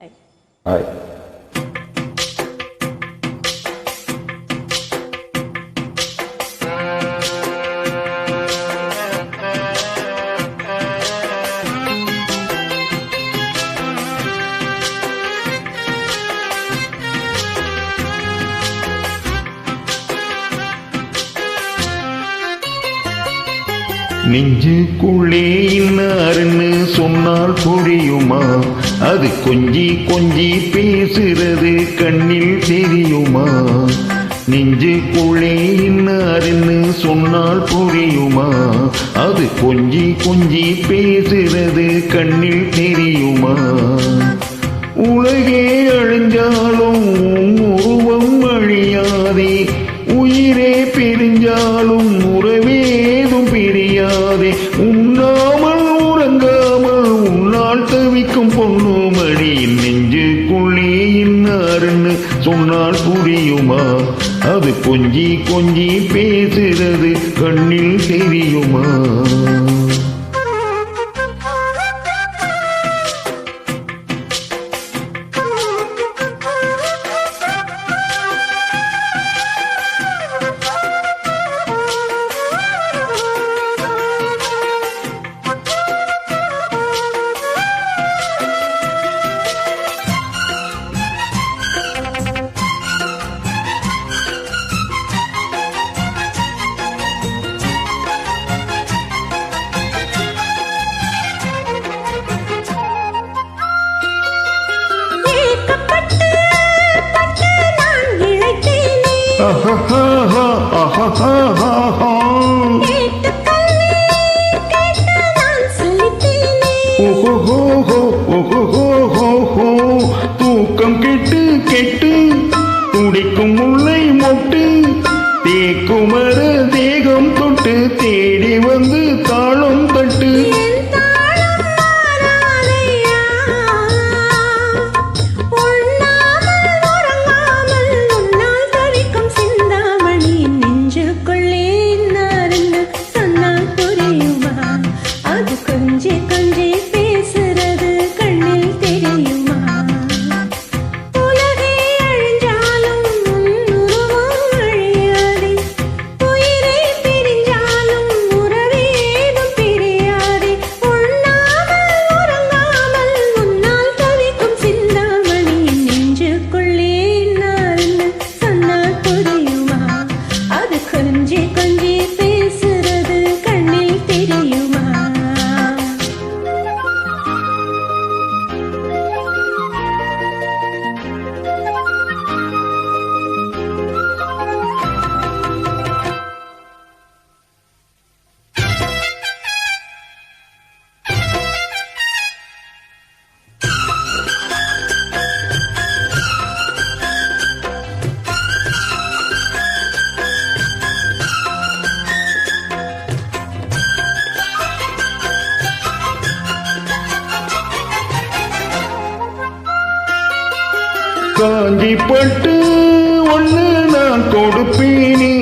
Hi. நெஞ்சுக்குள்ளே இன்னாருன்னு சொன்னால் புரியுமா? அது கொஞ்சி கொஞ்சி பேசுறது கண்ணில் தெரியுமா? நெஞ்சுக்குள்ளே இன்னாருன்னு சொன்னால் புரியுமா? அது கொஞ்சி கொஞ்சி பேசுறது கண்ணில் தெரியுமா? உலகே அழிஞ்சாலும் உருவம் அழியாதே, உயிரே பிரிஞ்சாலும் உறவேதும் பிரியாதே. உண்ணாமல் உறங்காமல் உன்னால் தவிக்கும் பொண்ணுமணி. நெஞ்சுக்குள்ளே இன்னாருன்னு சொன்னால் புரியுமா? அது கொஞ்சி கொஞ்சி பேசுறது கண்ணில் தெரியுமா? தூக்கம் கெட்டு கெட்டு துடிக்கும் முல்லை மொட்டு தேக்குமர தேகம் தொட்டு தேடி வந்து தாளம் தட்டு. காஞ்சி பட்டு ஒண்ணு நான் கொடுப்பேனே,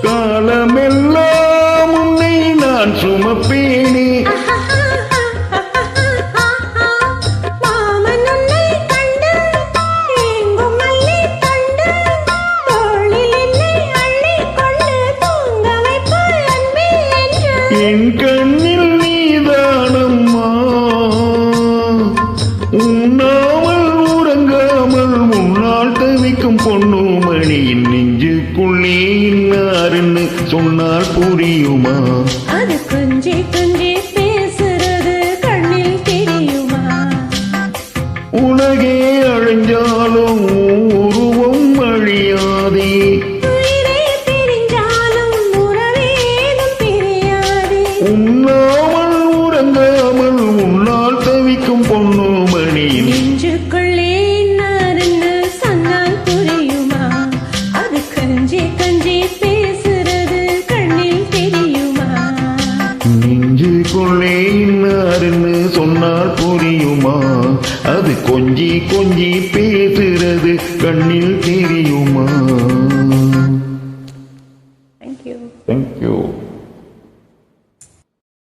காலமெல்லாம் உன்னை நான் சுமப்பேனே. என் கண்ணில் நீதானம்மா, உண்ணாமல் உறங்காமல் உன்னால் தவிக்கும் பொண்ணுமணியின். நெஞ்சுக்குள்ளே இன்னாருன்னு சொன்னால் புரியுமா? அது கொஞ்சி கொஞ்சி பேசுறது கண்ணில் தெரியுமா? உலகே அழிஞ்சாலும் உருவம் அழியாதே, உயிரே பிரிஞ்சாலும் உறவேதும் பிரியாதே. உண்ணாமல் உறங்காமல் உன்னால் தவிக்கும் பொண்ணுமணி. நெஞ்சுக்குள்ளே இன்னாருன்னு சொன்னால் புரியுமா? அது கொஞ்சி கொஞ்சி பேசுறது கண்ணில் தெரியுமா? நெஞ்சுக்குள்ளே இன்னாருன்னு சொன்னால் புரியுமா? அது கொஞ்சி கொஞ்சி பேசுறது கண்ணில் தெரியுமா?